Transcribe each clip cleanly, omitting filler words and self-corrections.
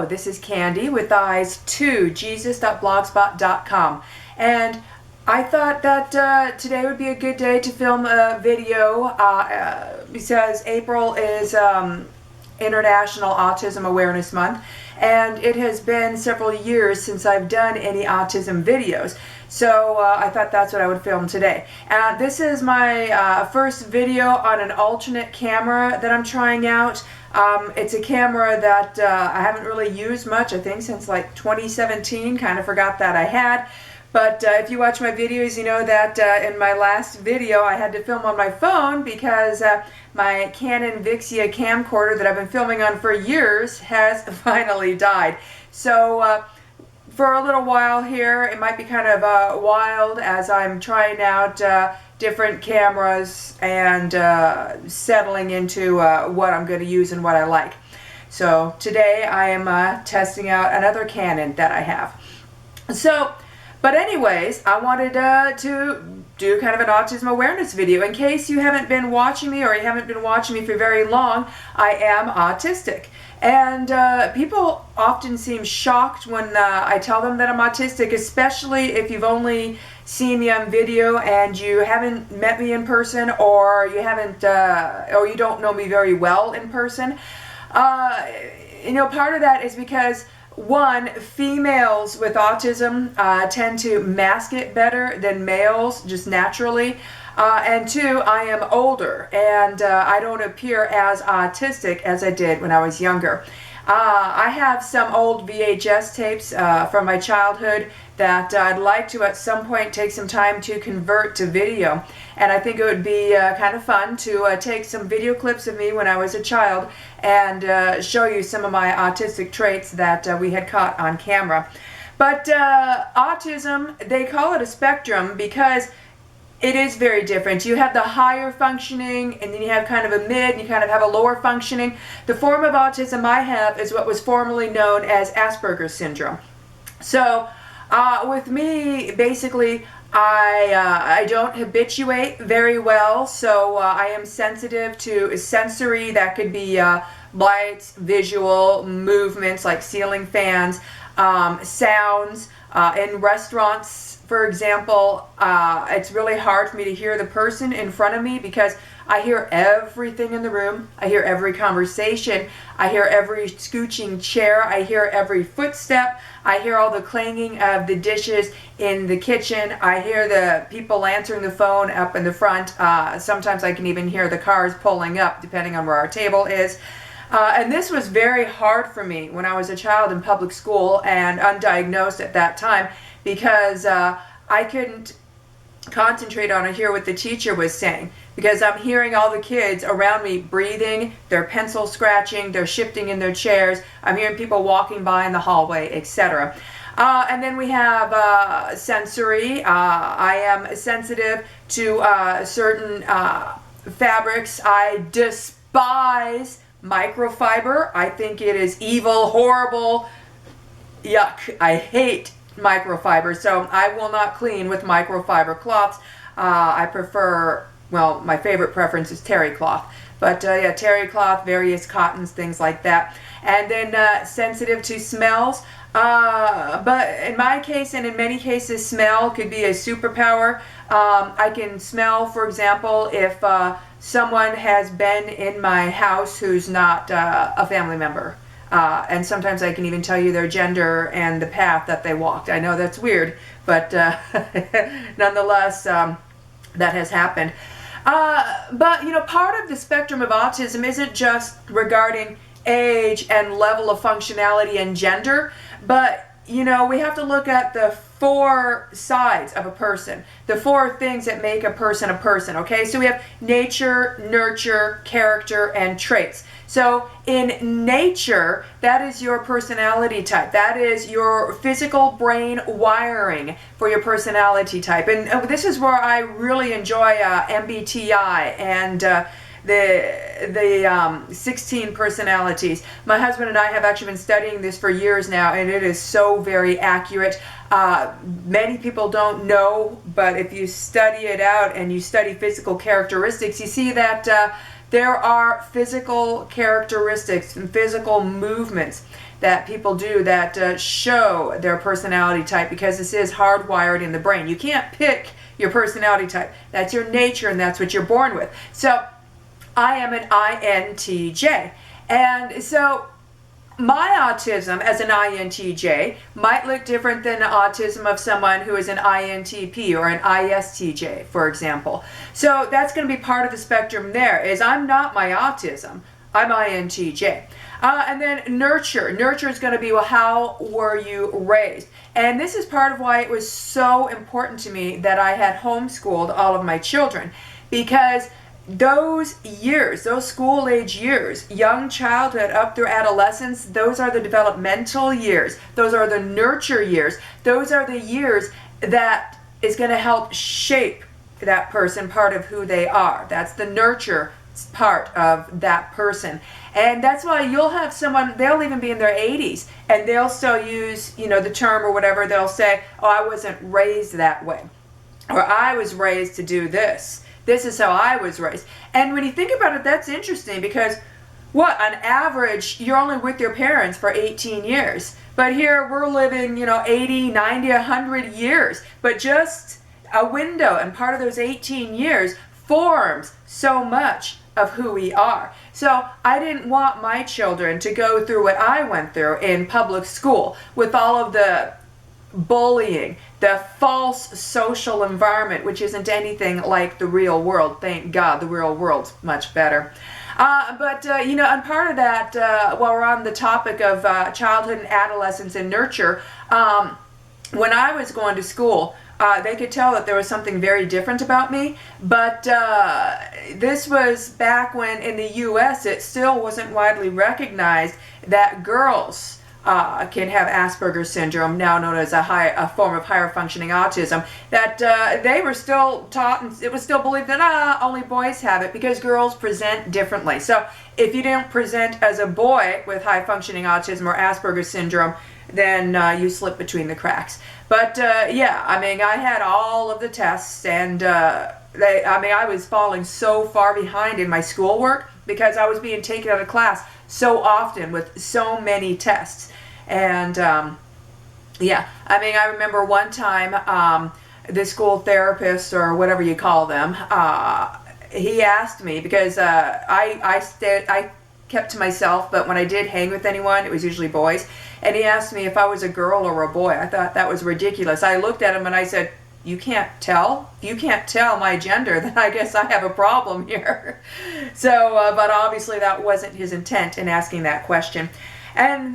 this is Candy with eyes to jesus.blogspot.com, and I thought that today would be a good day to film a video because April is International Autism Awareness Month, and it has been several years since I've done any autism videos. So I thought that's what I would film today. This is my first video on an alternate camera that I'm trying out. It's a camera that I haven't really used much, I think, since like 2017. Kind of forgot that I had. But if you watch my videos, you know that in my last video I had to film on my phone because my Canon Vixia camcorder that I've been filming on for years has finally died. So for a little while here, it might be kind of wild as I'm trying out different cameras and settling into what I'm going to use and what I like. So today I am testing out another Canon that I have. But anyways, I wanted to do kind of an autism awareness video. In case you haven't been watching me or you haven't been watching me for very long, I am autistic. And people often seem shocked when I tell them that I'm autistic, especially if you've only seen me on video and you haven't met me in person, or you haven't, or you don't know me very well in person. You know, part of that is because, one, females with autism tend to mask it better than males, just naturally. And two, I am older and I don't appear as autistic as I did when I was younger. I have some old VHS tapes from my childhood that I'd like to at some point take some time to convert to video. And I think it would be kind of fun to take some video clips of me when I was a child and show you some of my autistic traits that we had caught on camera. But autism, they call it a spectrum because it is very different. You have the higher functioning, and then you have kind of a mid, and you kind of have a lower functioning. The form of autism I have is what was formerly known as Asperger's syndrome. So with me, basically, I don't habituate very well, so I am sensitive to sensory. That could be lights, visual, movements like ceiling fans, sounds. In restaurants, for example, it's really hard for me to hear the person in front of me because I hear everything in the room. I hear every conversation. I hear every scooching chair. I hear every footstep. I hear all the clanging of the dishes in the kitchen. I hear the people answering the phone up in the front. Sometimes I can even hear the cars pulling up depending on where our table is. And this was very hard for me when I was a child in public school and undiagnosed at that time because I couldn't concentrate on or hear what the teacher was saying because I'm hearing all the kids around me breathing, they're pencil scratching, they're shifting in their chairs, I'm hearing people walking by in the hallway, etc. And then we have sensory. I am sensitive to certain fabrics. I despise microfiber. I think it is evil, horrible, yuck. I hate microfiber, so I will not clean with microfiber cloths. I prefer, well, my favorite preference is terry cloth, but yeah, terry cloth, various cottons, things like that. And then sensitive to smells, but in my case and in many cases, smell could be a superpower. I can smell, for example, if someone has been in my house who's not a family member. And sometimes I can even tell you their gender and the path that they walked. I know that's weird, but nonetheless, that has happened. But, you know, part of the spectrum of autism isn't just regarding age and level of functionality and gender, but, you know, we have to look at the four sides of a person, the four things that make a person, okay? So we have nature, nurture, character, and traits. So in nature, that is your personality type. That is your physical brain wiring for your personality type. And this is where I really enjoy MBTI and the 16 personalities. My husband and I have actually been studying this for years now, and it is so very accurate. Many people don't know, but if you study it out and you study physical characteristics, you see that there are physical characteristics and physical movements that people do that show their personality type, because this is hardwired in the brain. You can't pick your personality type. That's your nature, and that's what you're born with. So I am an INTJ. And so my autism as an INTJ might look different than the autism of someone who is an INTP or an ISTJ, for example. So that's going to be part of the spectrum there, is I'm not my autism. I'm INTJ. And then nurture. Nurture is going to be, well, how were you raised? And this is part of why it was so important to me that I had homeschooled all of my children, because those years, those school age years, young childhood up through adolescence, those are the developmental years. Those are the nurture years. Those are the years that is going to help shape that person, part of who they are. That's the nurture part of that person. And that's why you'll have someone, they'll even be in their 80s, and they'll still use, the term or whatever. They'll say, oh, I wasn't raised that way, or I was raised to do this. This is how I was raised. And when you think about it, that's interesting, because on average, you're only with your parents for 18 years. But here we're living, 80, 90, 100 years. But just a window, and part of those 18 years forms so much of who we are. So I didn't want my children to go through what I went through in public school, with all of the bullying, the false social environment, which isn't anything like the real world. Thank God, the real world's much better. And part of that, while we're on the topic of childhood and adolescence and nurture, when I was going to school, they could tell that there was something very different about me, but this was back when in the U.S. it still wasn't widely recognized that girls can have Asperger's syndrome, now known as a form of higher functioning autism, that they were still taught, and it was still believed that only boys have it, because girls present differently. So if you don't present as a boy with high functioning autism or Asperger's syndrome, then you slip between the cracks. But I had all of the tests, and I was falling so far behind in my schoolwork because I was being taken out of class so often with so many tests. And I remember one time the school therapist, or whatever you call them, he asked me, because I kept to myself, but when I did hang with anyone, it was usually boys, and he asked me if I was a girl or a boy. I thought that was ridiculous. I looked at him and I said, you can't tell? If you can't tell my gender, then I guess I have a problem here. So, but obviously that wasn't his intent in asking that question. And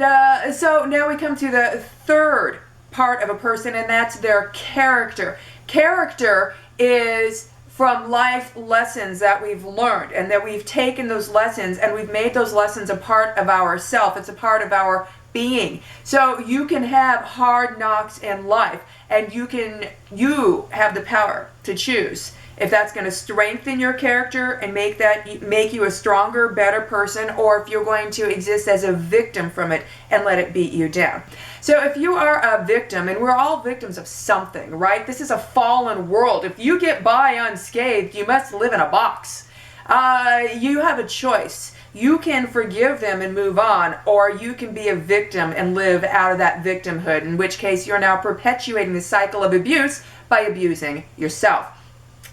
so now we come to the third part of a person, and that's their character. Character is from life lessons that we've learned, and that we've taken those lessons and we've made those lessons a part of ourself. It's a part of our being. So you can have hard knocks in life, and you have the power to choose if that's going to strengthen your character and make you a stronger, better person, or if you're going to exist as a victim from it and let it beat you down. So if you are a victim, and we're all victims of something, right? This is a fallen world. If you get by unscathed, you must live in a box. You have a choice. You can forgive them and move on, or you can be a victim and live out of that victimhood, in which case you're now perpetuating the cycle of abuse by abusing yourself.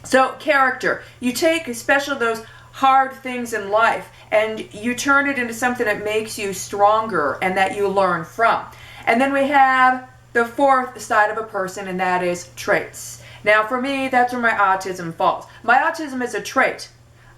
So character, you take especially those hard things in life and you turn it into something that makes you stronger and that you learn from. And then we have the fourth side of a person, and that is traits. Now for me, that's where my autism falls. My autism is a trait.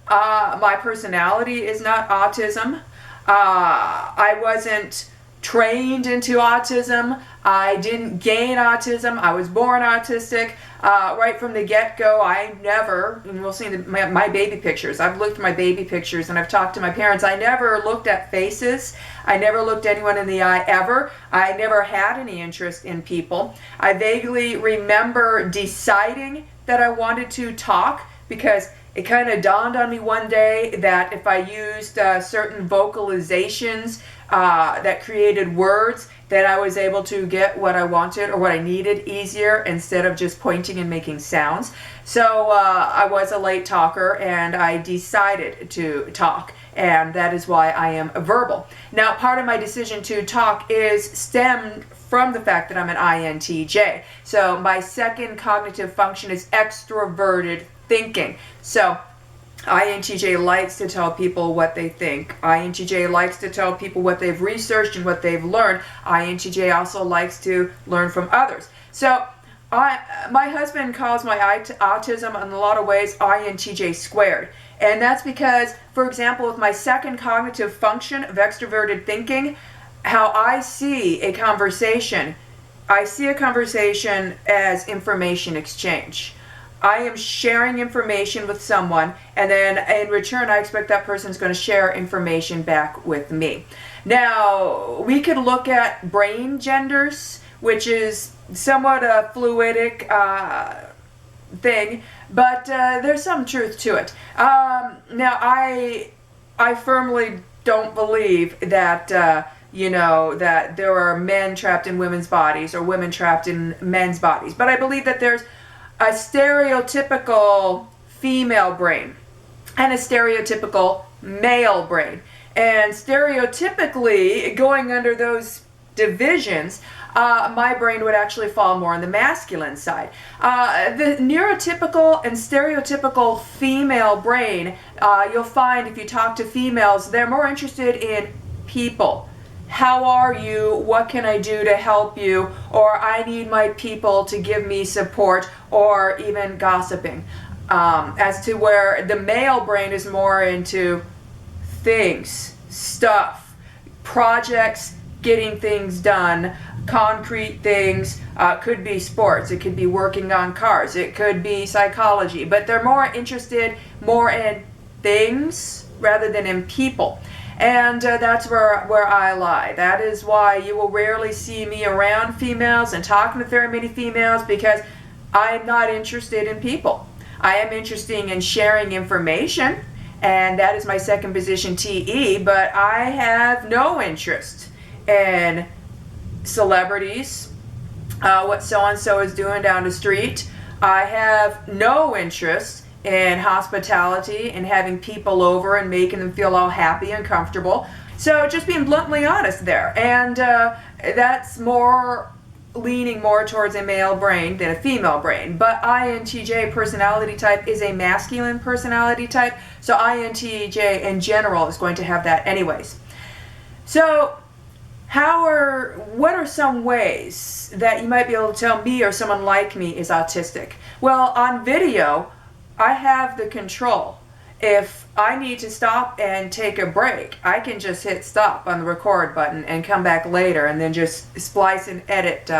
My personality is not autism. I wasn't trained into autism. I didn't gain autism. I was born autistic. Right from the get-go, I never, and we'll see my baby pictures. I've looked at my baby pictures and I've talked to my parents. I never looked at faces. I never looked anyone in the eye ever. I never had any interest in people. I vaguely remember deciding that I wanted to talk, because it kind of dawned on me one day that if I used certain vocalizations that created words, then I was able to get what I wanted or what I needed easier instead of just pointing and making sounds. So I was a late talker, and I decided to talk, and that is why I am verbal. Now, part of my decision to talk is stemmed from the fact that I'm an INTJ. So my second cognitive function is extroverted thinking. So INTJ likes to tell people what they think. INTJ likes to tell people what they've researched and what they've learned. INTJ also likes to learn from others. So my husband calls my autism in a lot of ways INTJ squared. And that's because, for example, with my second cognitive function of extroverted thinking, how I see a conversation as information exchange. I am sharing information with someone, and then in return I expect that person is going to share information back with me. Now, we could look at brain genders, which is somewhat a fluidic thing, but there's some truth to it. Now, I firmly don't believe that that there are men trapped in women's bodies or women trapped in men's bodies, but I believe that there's a stereotypical female brain and a stereotypical male brain. And stereotypically, going under those divisions, my brain would actually fall more on the masculine side. The neurotypical and stereotypical female brain, you'll find if you talk to females, they're more interested in people. How are you? What can I do to help you? Or I need my people to give me support, or even gossiping. As to where the male brain is more into things, stuff, projects, getting things done, concrete things. Could be sports, it could be working on cars, it could be psychology, but they're more interested more in things rather than in people. And that's where I lie. That is why you will rarely see me around females and talking to very many females, because I'm not interested in people. I am interested in sharing information, and that is my second position, TE, but I have no interest in celebrities, what so-and-so is doing down the street. I have no interest in hospitality and having people over and making them feel all happy and comfortable. So just being bluntly honest there. And that's more leaning more towards a male brain than a female brain. But INTJ personality type is a masculine personality type, so INTJ in general is going to have that anyways. So what are some ways that you might be able to tell me or someone like me is autistic? Well, on video, I have the control. If I need to stop and take a break, I can just hit stop on the record button and come back later and then just splice and edit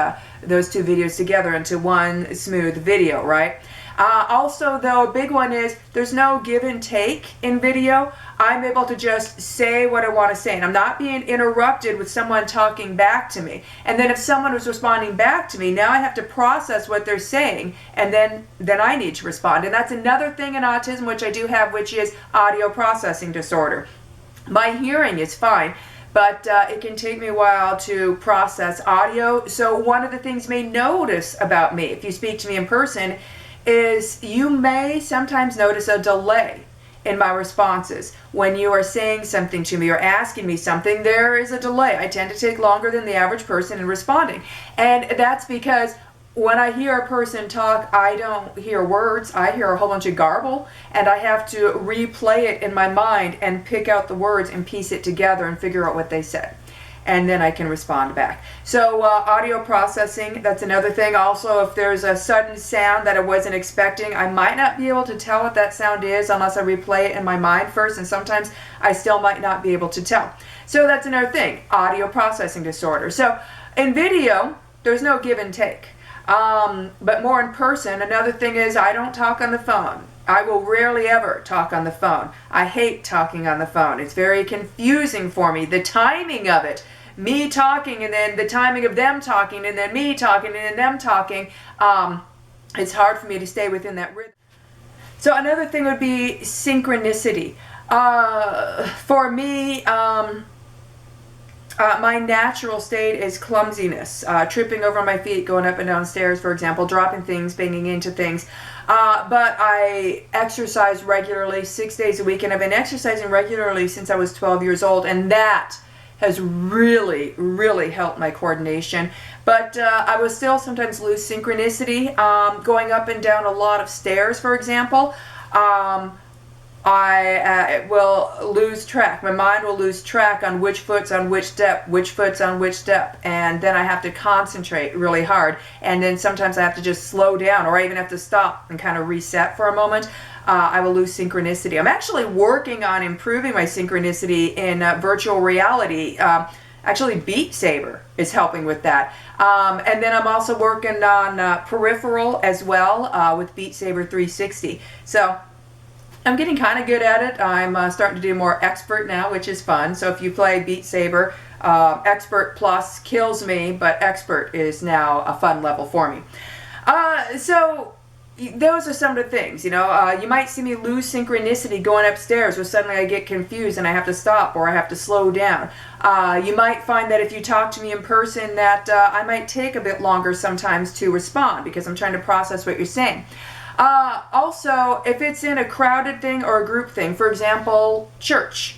those two videos together into one smooth video, right? Also, though, a big one is there's no give and take in video. I'm able to just say what I want to say, and I'm not being interrupted with someone talking back to me. And then if someone was responding back to me, now I have to process what they're saying, and then I need to respond. And that's another thing in autism, which I do have, which is audio processing disorder. My hearing is fine, but it can take me a while to process audio. So one of the things you may notice about me, if you speak to me in person, is you may sometimes notice a delay in my responses. When you are saying something to me or asking me something, there is a delay. I tend to take longer than the average person in responding. And that's because when I hear a person talk, I don't hear words. I hear a whole bunch of garble, and I have to replay it in my mind and pick out the words and piece it together and figure out what they said. And then I can respond back. So audio processing, that's another thing. Also, if there's a sudden sound that I wasn't expecting, I might not be able to tell what that sound is unless I replay it in my mind first, and sometimes I still might not be able to tell. So that's another thing, audio processing disorder. So in video, there's no give and take. But more in person, another thing is I don't talk on the phone. I will rarely ever talk on the phone. I hate talking on the phone. It's very confusing for me. The timing of it, me talking and then the timing of them talking and then me talking and then them talking, it's hard for me to stay within that rhythm. So another thing would be synchronicity. For me, I My natural state is clumsiness, tripping over my feet, going up and down stairs, for example, dropping things, banging into things. But I exercise regularly, 6 days a week, and I've been exercising regularly since I was 12 years old, and that has really, really helped my coordination. But I will still sometimes lose synchronicity, going up and down a lot of stairs, for example. I will lose track. My mind will lose track on which foot's on which step, which foot's on which step, and then I have to concentrate really hard. And then sometimes I have to just slow down, or I even have to stop and kind of reset for a moment. I will lose synchronicity. I'm actually working on improving my synchronicity in virtual reality. Actually, Beat Saber is helping with that. And then I'm also working on peripheral as well with Beat Saber 360. So I'm getting kind of good at it. I'm starting to do more expert now, which is fun. So if you play Beat Saber, expert plus kills me, but expert is now a fun level for me. So those are some of the things, you know. You might see me lose synchronicity going upstairs, where suddenly I get confused and I have to stop or I have to slow down. You might find that if you talk to me in person that I might take a bit longer sometimes to respond because I'm trying to process what you're saying. Also, if it's in a crowded thing or a group thing, for example, church.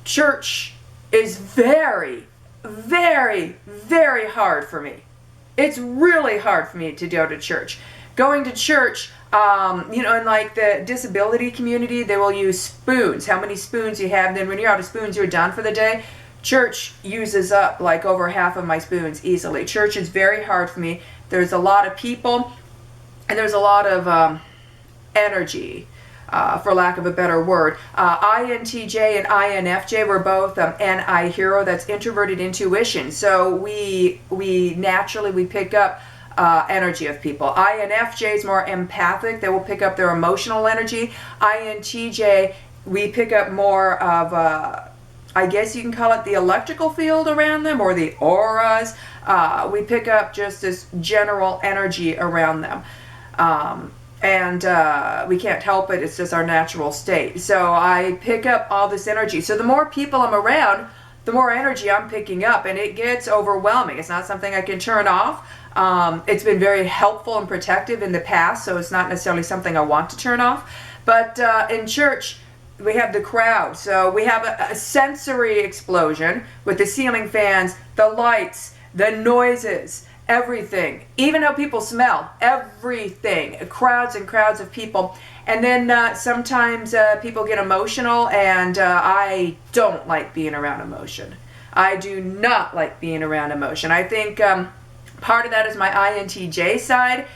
Church is very, very, very hard for me. It's really hard for me to go to church. Going to church, you know, in like the disability community, they will use spoons, how many spoons you have, and then when you're out of spoons, you're done for the day. Church uses up like over half of my spoons easily. Church is very hard for me. There's a lot of people, and there's a lot of energy, for lack of a better word. INTJ and INFJ were both NI hero, that's introverted intuition. So we naturally pick up energy of people. INFJ is more empathic. They will pick up their emotional energy. INTJ, we pick up more of, I guess you can call it the electrical field around them, or the auras. We pick up just this general energy around them. And we can't help it. It's just our natural state. So I pick up all this energy. So the more people I'm around, the more energy I'm picking up, and it gets overwhelming. It's not something I can turn off. It's been very helpful and protective in the past, so it's not necessarily something I want to turn off. But in church, we have the crowd. So we have a sensory explosion with the ceiling fans, the lights, the noises, everything, even how people smell, everything, crowds and crowds of people. And then sometimes people get emotional, and I don't like being around emotion. I do not like being around emotion. I think part of that is my INTJ side.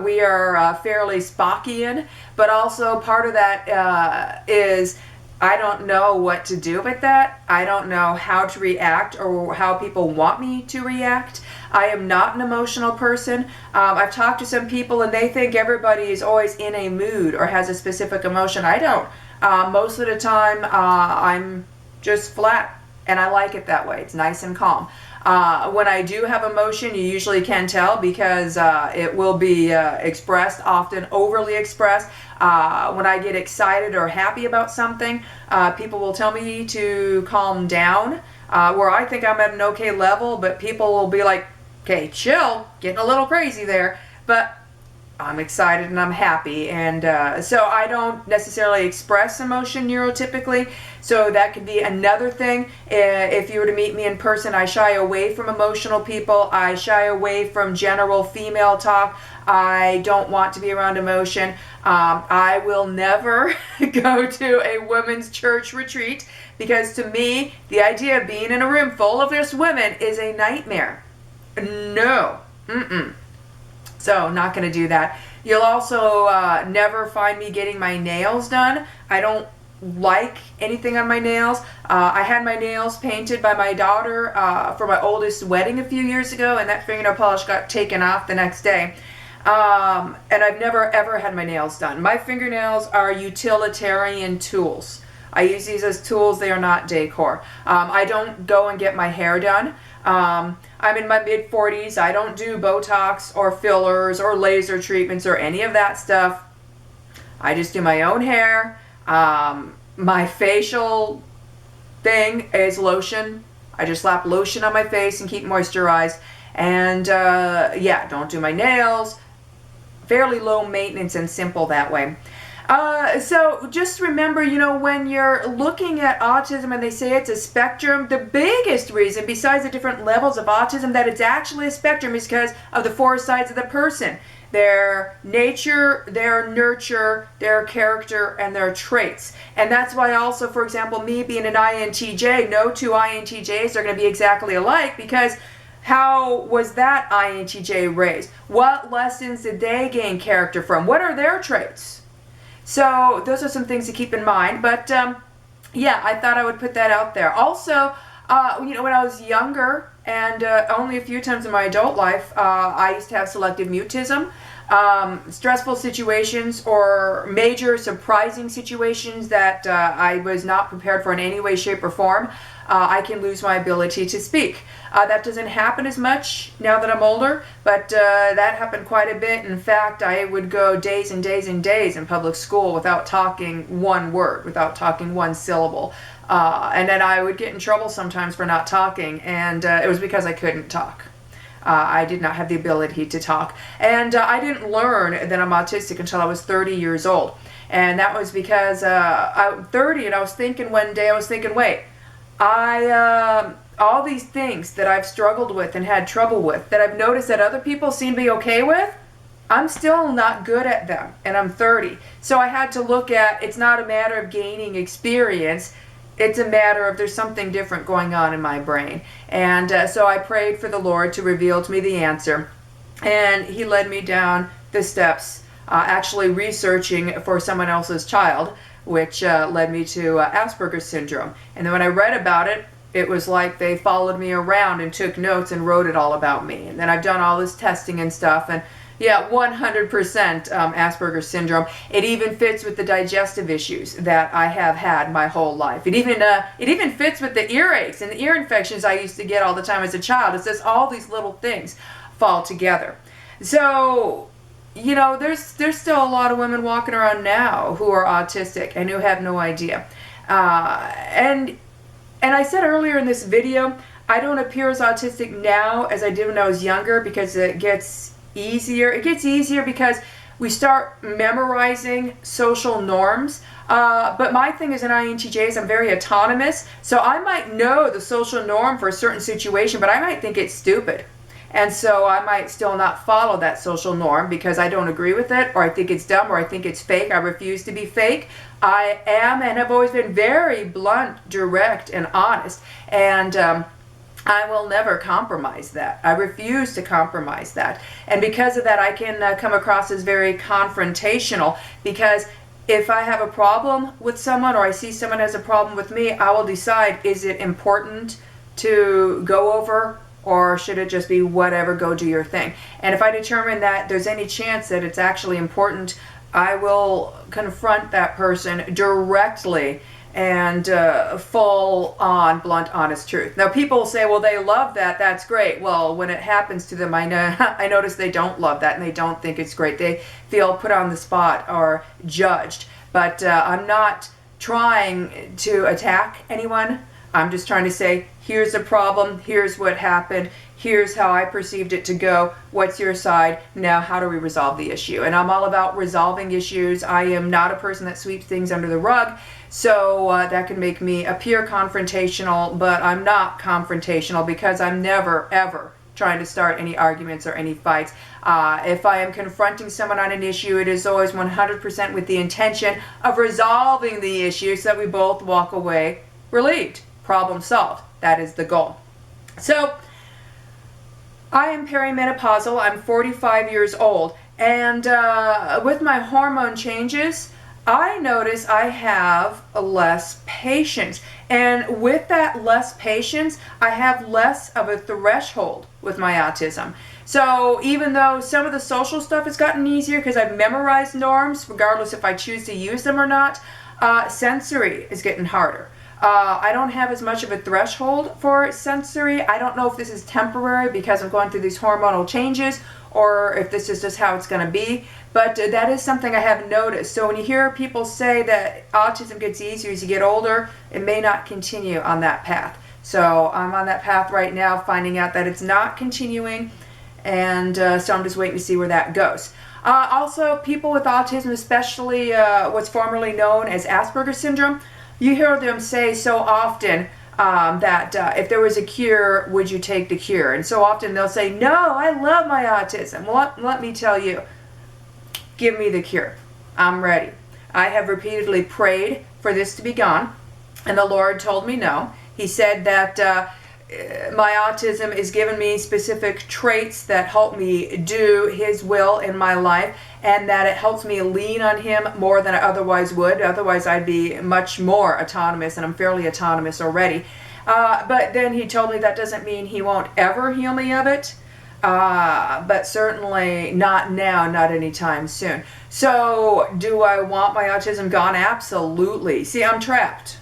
We are fairly Spockian, but also part of that is I don't know what to do with that. I don't know how to react or how people want me to react. I am not an emotional person. I've talked to some people and they think everybody is always in a mood or has a specific emotion. I don't. Most of the time I'm just flat, and I like it that way. It's nice and calm. When I do have emotion, you usually can tell because it will be expressed, often overly expressed. When I get excited or happy about something, people will tell me to calm down, where I think I'm at an okay level, but people will be like, okay, chill, getting a little crazy there. But I'm excited and I'm happy, and so I don't necessarily express emotion neurotypically, so that could be another thing. If you were to meet me in person, I shy away from emotional people. I shy away from general female talk. I don't want to be around emotion. I will never go to a women's church retreat, because to me, the idea of being in a room full of just women is a nightmare. No. So not going to do that. You'll also never find me getting my nails done. I don't like anything on my nails. I had my nails painted by my daughter for my oldest wedding a few years ago, and that fingernail polish got taken off the next day. And I've never ever had my nails done. My fingernails are utilitarian tools. I use these as tools. They are not decor. I don't go and get my hair done. I'm in my mid-40s. I don't do Botox or fillers or laser treatments or any of that stuff. I just do my own hair. My facial thing is lotion I just slap lotion on my face and keep moisturized. And yeah, don't do my nails. Fairly low maintenance and simple that way. So just remember, you know, when you're looking at autism and they say it's a spectrum, the biggest reason, besides the different levels of autism, that it's actually a spectrum is because of the 4 sides of the person. Their nature, their nurture, their character, and their traits. And that's why also, for example, me being an INTJ, no 2 INTJs are going to be exactly alike, because how was that INTJ raised? What lessons did they gain character from? What are their traits? So those are some things to keep in mind. But yeah, I thought I would put that out there. Also, you know, when I was younger, and only a few times in my adult life, I used to have selective mutism. Stressful situations or major surprising situations that I was not prepared for in any way, shape, or form, I can lose my ability to speak. That doesn't happen as much now that I'm older, but that happened quite a bit. In fact, I would go days and days and days in public school without talking one word, without talking one syllable. And then I would get in trouble sometimes for not talking, and it was because I couldn't talk. I did not have the ability to talk. And I didn't learn that I'm autistic until I was 30 years old. And that was because I'm 30 and I was thinking one day, wait, all these things that I've struggled with and had trouble with, that I've noticed that other people seem to be okay with, I'm still not good at them, and I'm 30. So I had to look at, it's not a matter of gaining experience, it's a matter of there's something different going on in my brain. And so I prayed for the Lord to reveal to me the answer. And he led me down the steps, actually researching for someone else's child, which led me to Asperger's syndrome. And then when I read about it, it was like they followed me around and took notes and wrote it all about me. And then I've done all this testing and stuff, and yeah, 100% Asperger's syndrome. It even fits with the digestive issues that I have had my whole life. It even fits with the earaches and the ear infections I used to get all the time as a child. It's just all these little things fall together. So, you know, there's still a lot of women walking around now who are autistic and who have no idea. And I said earlier in this video, I don't appear as autistic now as I did when I was younger, because it gets easier. It gets easier because we start memorizing social norms. But my thing as an INTJ is I'm very autonomous. So I might know the social norm for a certain situation, but I might think it's stupid. And so I might still not follow that social norm because I don't agree with it, or I think it's dumb, or I think it's fake. I refuse to be fake. I am and have always been very blunt, direct, and honest. And I will never compromise that. I refuse to compromise that. And because of that, I can come across as very confrontational, because if I have a problem with someone, or I see someone has a problem with me, I will decide, is it important to go over, or should it just be whatever, go do your thing? And if I determine that there's any chance that it's actually important, I will confront that person directly and full on blunt, honest truth. Now people say, well, they love that, that's great. Well, when it happens to them, I notice they don't love that, and they don't think it's great. They feel put on the spot or judged. But I'm not trying to attack anyone. I'm just trying to say, here's the problem, here's what happened, here's how I perceived it to go, what's your side, now how do we resolve the issue? And I'm all about resolving issues. I am not a person that sweeps things under the rug, so that can make me appear confrontational, but I'm not confrontational because I'm never, ever trying to start any arguments or any fights. If I am confronting someone on an issue, it is always 100% with the intention of resolving the issue so that we both walk away relieved. Problem solved. That is the goal. So, I am perimenopausal. I'm 45 years old. And with my hormone changes, I notice I have less patience. And with that less patience, I have less of a threshold with my autism. So even though some of the social stuff has gotten easier because I've memorized norms, regardless if I choose to use them or not, sensory is getting harder. I don't have as much of a threshold for sensory. I don't know if this is temporary because I'm going through these hormonal changes, or if this is just how it's going to be. But that is something I have noticed. So when you hear people say that autism gets easier as you get older, it may not continue on that path. So I'm on that path right now, finding out that it's not continuing, and so I'm just waiting to see where that goes. Also, people with autism, especially what's formerly known as Asperger's syndrome, you hear them say so often that if there was a cure, would you take the cure? And so often they'll say, no, I love my autism. Well, let me tell you, give me the cure. I'm ready. I have repeatedly prayed for this to be gone, and the Lord told me no. He said that my autism is giving me specific traits that help me do His will in my life, and that it helps me lean on Him more than I otherwise would. Otherwise, I'd be much more autonomous, and I'm fairly autonomous already. But then He told me that doesn't mean He won't ever heal me of it, but certainly not now, not anytime soon. So, do I want my autism gone? Absolutely. See, I'm trapped.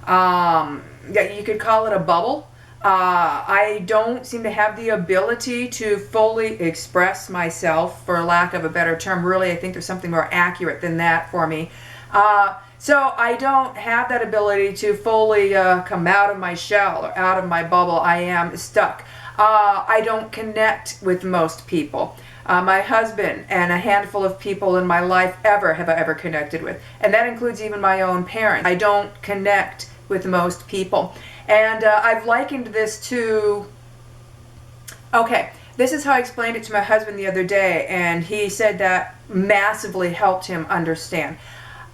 You could call it a bubble. I don't seem to have the ability to fully express myself, for lack of a better term. Really, I think there's something more accurate than that for me. So I don't have that ability to fully come out of my shell or out of my bubble. I am stuck. I don't connect with most people. My husband and a handful of people in my life have I ever connected with. And that includes even my own parents. I don't connect with most people. And I've likened this to, okay, this is how I explained it to my husband the other day, and he said that massively helped him understand.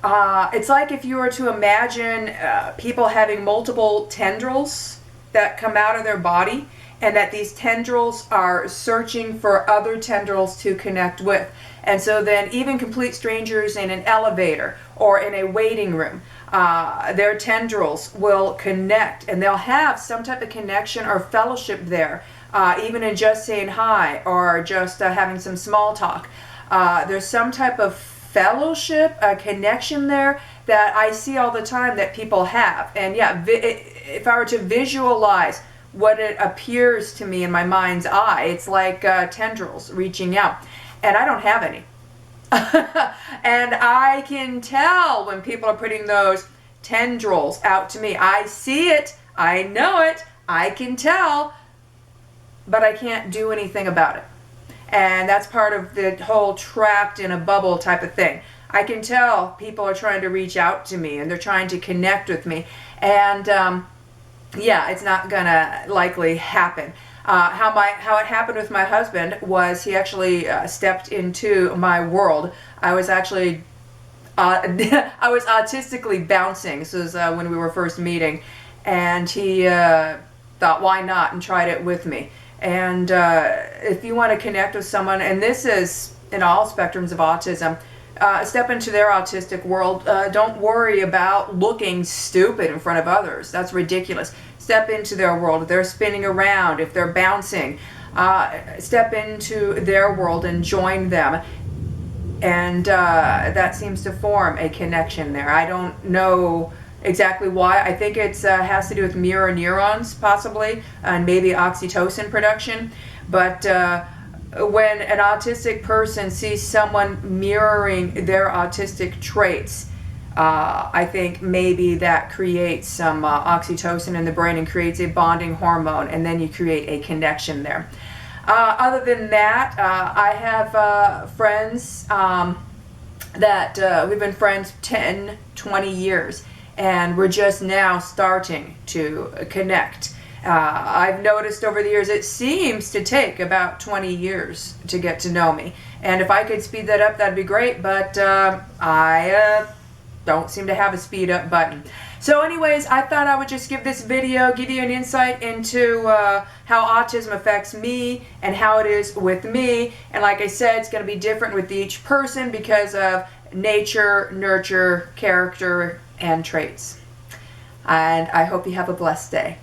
It's like if you were to imagine people having multiple tendrils that come out of their body, and that these tendrils are searching for other tendrils to connect with. And so then even complete strangers in an elevator or in a waiting room, their tendrils will connect, and they'll have some type of connection or fellowship there, even in just saying hi or just having some small talk. There's some type of fellowship, a connection there that I see all the time that people have. And yeah, if I were to visualize what it appears to me in my mind's eye, it's like tendrils reaching out, and I don't have any. And I can tell when people are putting those tendrils out to me. I see it, I know it, I can tell, but I can't do anything about it. And that's part of the whole trapped in a bubble type of thing. I can tell people are trying to reach out to me, and they're trying to connect with me, and yeah, it's not gonna likely happen. How it happened with my husband was he actually stepped into my world. I was actually I was autistically bouncing. This was when we were first meeting, and he thought, why not, and tried it with me. And if you want to connect with someone, and this is in all spectrums of autism, step into their autistic world. Don't worry about looking stupid in front of others. That's ridiculous. Step into their world. If they're spinning around, if they're bouncing, step into their world and join them. And that seems to form a connection there. I don't know exactly why. I think it has to do with mirror neurons, possibly, and maybe oxytocin production. But when an autistic person sees someone mirroring their autistic traits, I think maybe that creates some oxytocin in the brain and creates a bonding hormone, and then you create a connection there. Other than that, I have friends that we've been friends 10, 20 years, and we're just now starting to connect. I've noticed over the years it seems to take about 20 years to get to know me, and if I could speed that up, that'd be great, but I don't seem to have a speed up button. So anyways, I thought I would just give this video, give you an insight into how autism affects me and how it is with me. And like I said, it's going to be different with each person because of nature, nurture, character, and traits. And I hope you have a blessed day.